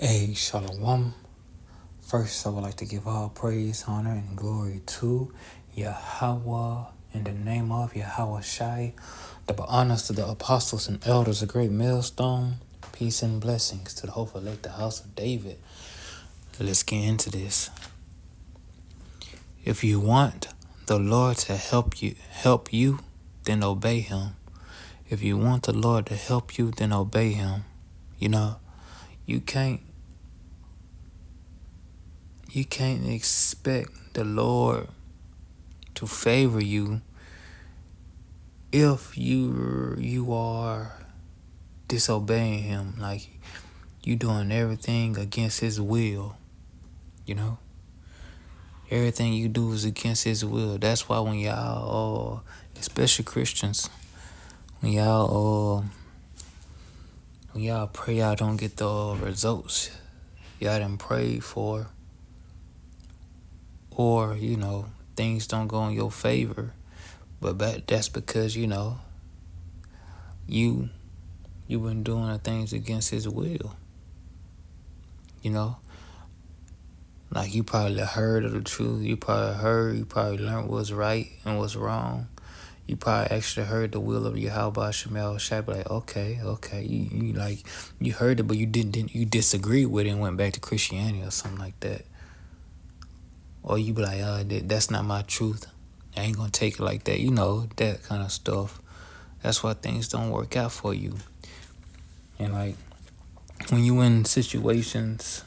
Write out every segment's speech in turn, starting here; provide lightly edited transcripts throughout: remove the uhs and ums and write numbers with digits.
Hey, Shalom. First, I would like to give all praise, honor, and glory to Yahweh in the name of Yahweh Shai. Double honors to the apostles and elders, a great millstone. Peace and blessings to the hopeful elect, the house of David. Let's get into this. If you want the Lord to help you, then obey Him. If you want the Lord to help you, then obey Him. You can't expect the Lord to favor you if you are disobeying Him, like you doing everything against His will. Everything you do is against His will. That's why when y'all, especially Christians, when y'all pray, y'all don't get the results y'all done prayed for, or things don't go in your favor. But that's because you've been doing the things against His will. Like you probably heard of the truth. You probably learned what's right and what's wrong. You probably actually heard the will of Yahweh Shemel Shai. Like, okay. You heard it, but you disagreed with it and went back to Christianity or something like that. Or you be like, that's not my truth. I ain't gonna take it like that. That kind of stuff. That's why things don't work out for you. And like when you in situations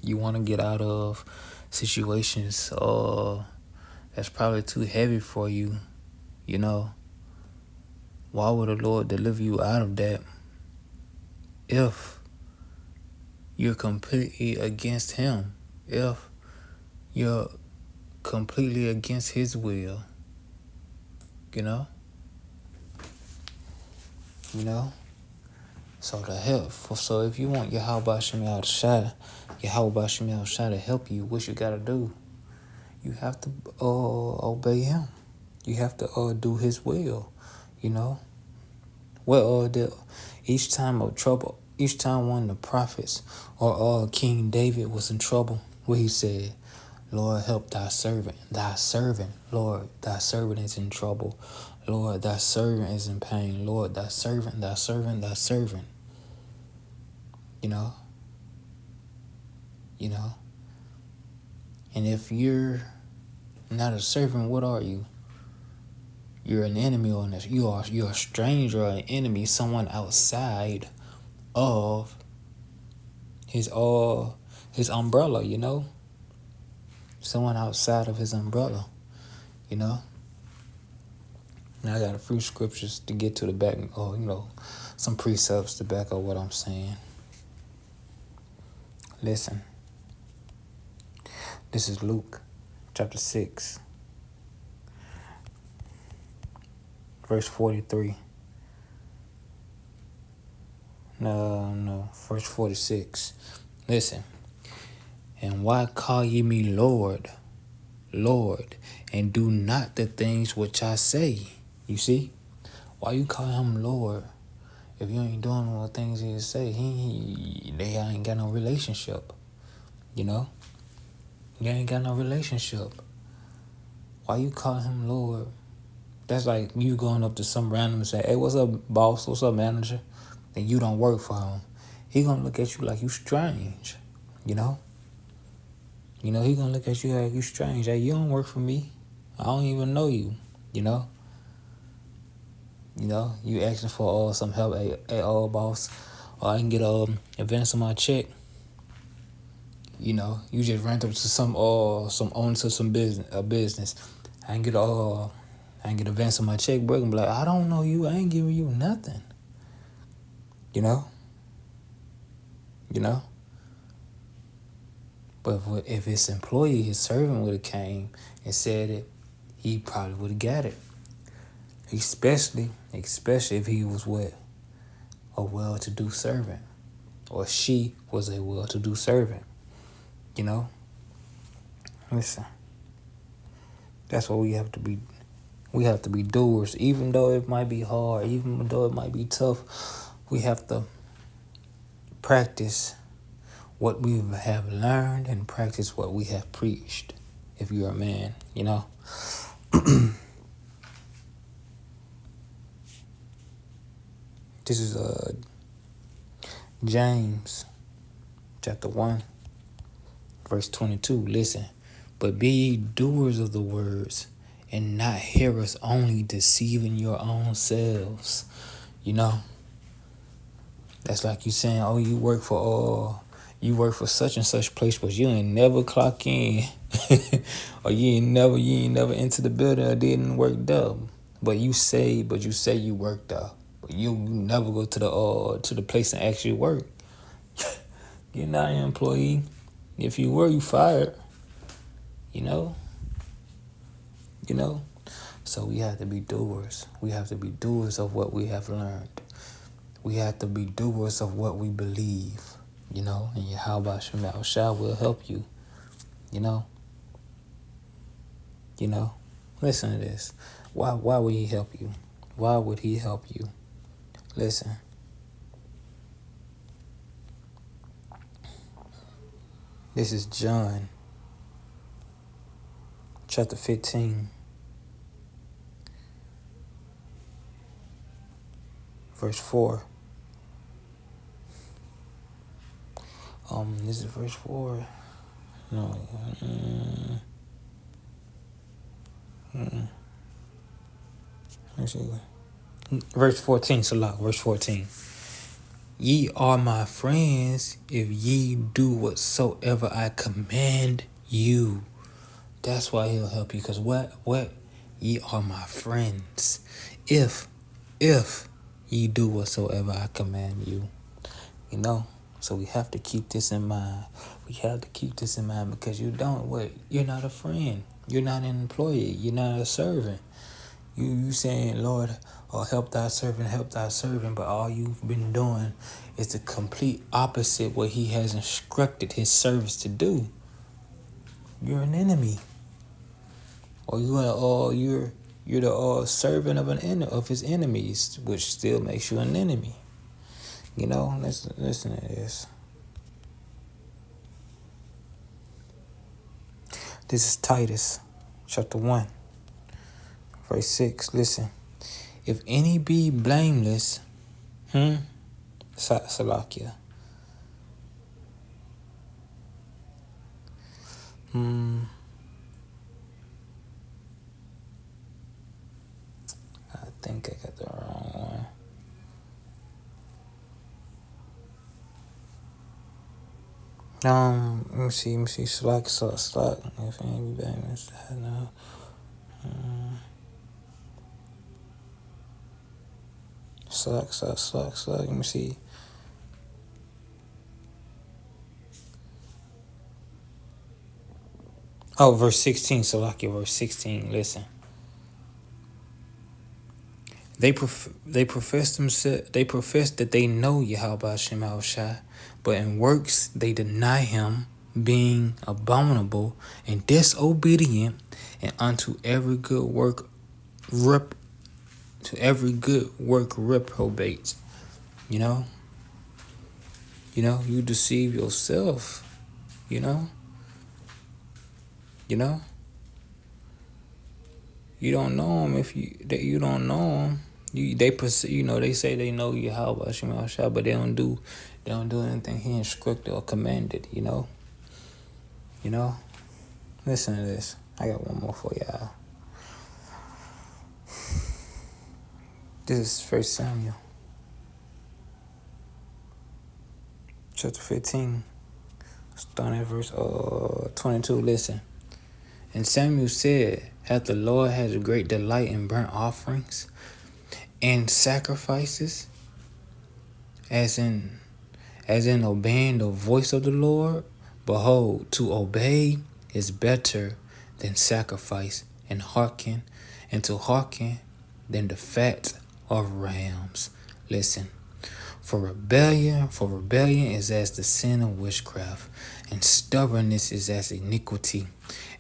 you want to get out of, situations that's probably too heavy for you, why would the Lord deliver you out of that if you're completely against Him, if you're completely against His will? So if you want Yahweh Shemel Shai to help you, what you gotta do? You have to obey Him. You have to do His will. Each time one of the prophets or King David was in trouble, what he said, Lord, help thy servant, Lord, thy servant is in trouble. Lord, thy servant is in pain. Lord, thy servant. And if you're not a servant, what are you? You're an enemy, or you're a stranger or an enemy, someone outside of his umbrella, someone outside of His umbrella, Now I got a few scriptures to get to the back, or some precepts to back up what I'm saying. Listen, this is Luke chapter 6, verse 43. No, verse 46. Listen. And why call ye me Lord, Lord, and do not the things which I say? You see? Why you call Him Lord if you ain't doing all the things He say? They ain't got no relationship. You ain't got no relationship. Why you call Him Lord? That's like you going up to some random and say, hey, what's up, boss? What's up, manager? And you don't work for Him. He gonna look at you like you strange. He gonna look at you like you strange. Hey, you don't work for me. I don't even know you. You asking for some help. Hey, boss, or I can get advance on my check. You just rent up to some owner to some business. I can get advance on my check, bro. And be like, I don't know you. I ain't giving you nothing. But if his employee, his servant would have came and said it, he probably would have got it. Especially if he was a well-to-do servant, or she was a well-to-do servant. Listen, that's what we have to be. We have to be doers, even though it might be hard, even though it might be tough. We have to practice what we have learned and practice what we have preached. If you're a man, This is James chapter 1, verse 22. Listen, but be ye doers of the words, and not hearers only, deceiving your own selves. That's like you saying, oh, you work for such and such place, but you ain't never clock in, or you ain't never into the building or didn't work there. But you say you worked there, but you never go to the place and actually work. You're not an employee. If you were, you fired. So we have to be doers. We have to be doers of what we have learned. We have to be doers of what we believe. And Yahweh Shema Shah will help you. Listen to this. Why would he help you? Why would he help you? Listen. This is John chapter 15, verse 4. This is verse 4. No. Let's see. Verse 14, Salah, verse 14. Ye are my friends if ye do whatsoever I command you. That's why he'll help you. Because what? Ye are my friends. If ye do whatsoever I command you. So we have to keep this in mind. Because you're not a friend. You're not an employee. You're not a servant. You saying, Lord, help thy servant, but all you've been doing is the complete opposite what he has instructed his servants to do. You're an enemy. Or you're the servant of his enemies, which still makes you an enemy. Listen to this. This is Titus, chapter 1, verse 6. Listen. If any be blameless, Salakia. I think I got the wrong one. Let me see. Slack. If any be blameless, no. Slack. Let me see. Oh, verse 16, Salakia, verse 16. Listen. They profess that they know Yahweh Shema Shai, but in works they deny him, being abominable and disobedient, and unto every good work reprobate. You deceive yourself. You don't know him if you don't know him. They say they know Yahweh Shema Shah, but they don't do anything he instructed or commanded. Listen to this. I got one more for y'all. This is 1 Samuel, chapter 15, starting at verse 22. Listen. And Samuel said, hath the Lord had a great delight in burnt offerings and sacrifices, as in obeying the voice of the Lord? Behold, to obey is better than sacrifice, and to hearken than the fat of rams. Listen, for rebellion is as the sin of witchcraft, and stubbornness is as iniquity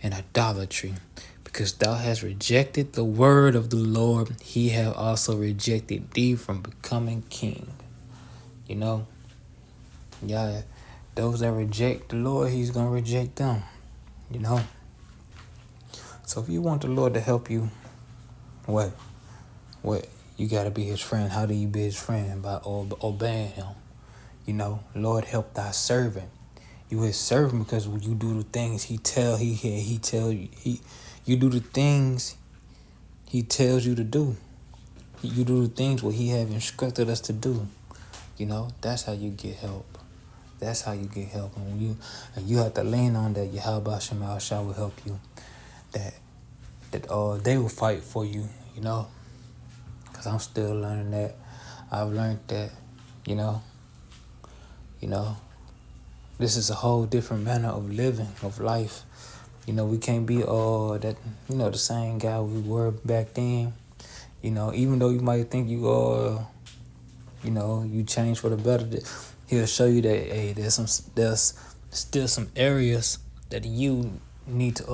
and idolatry. Because thou hast rejected the word of the Lord, he hath also rejected thee from becoming king. Yeah, those that reject the Lord, he's going to reject them, you know. So if you want the Lord to help you, what? You got to be his friend. How do you be his friend? By obeying him. You know, Lord, help thy servant. You his servant because when you do the things he tell you, you do the things he tells you to do. You do the things what he have instructed us to do. You know, that's how you get help. That's how you get help. And you have to lean on that Yahweh Shema Shah will help you. That they will fight for you, you know. Because I'm still learning that. I've learned that, you know. This is a whole different manner of living, of life. You know, we can't be the same guy we were back then. You know, even though you might think you change for the better, he'll show you that, hey, there's still some areas that you need to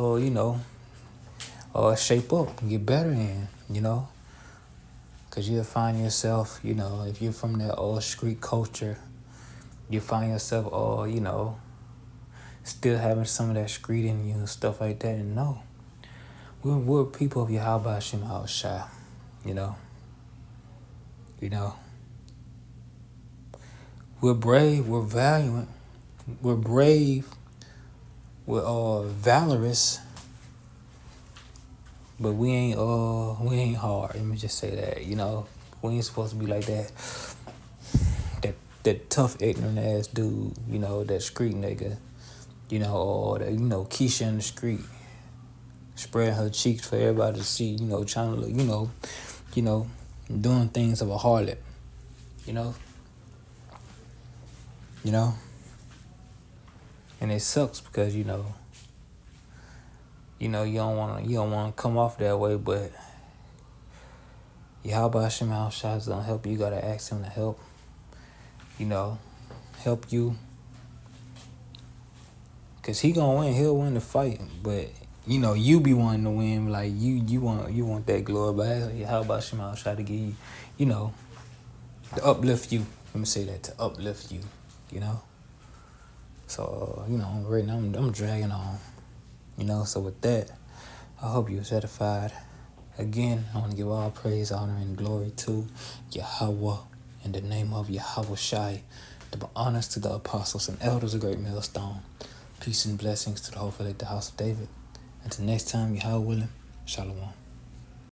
shape up and get better in, you know. Because you'll find yourself, you know, if you're from that old street culture, you find yourself, still having some of that street in you and stuff like that. And no, we're people of Yahweh Shema Shah, you know. We're brave, we're valiant, we're brave, we're valorous, but we ain't hard. Let me just say that, you know. We ain't supposed to be like that. That tough, ignorant ass dude, you know, that street nigga, you know, or that, you know, Keisha in the street, spreading her cheeks for everybody to see, you know, trying to look, you know, doing things of a harlot, you know. And it sucks because, you don't wanna come off that way, but Yahweh Shema Shah is gonna help you. You gotta ask him to help. Help you. Cause he gonna win. He'll win the fight. But you be wanting to win. Like you want that glory. But how about Shema Shah to give you, to uplift you. Let me say that, to uplift you. So right now I'm dragging on. So with that, I hope you're satisfied. Again, I want to give all praise, honor, and glory to Yahweh in the name of Yahweh Shai. Double honors to the apostles and elders of Great Millstone. Peace and blessings to the whole family, the house of David. Until next time, Yahweh willing, Shalom.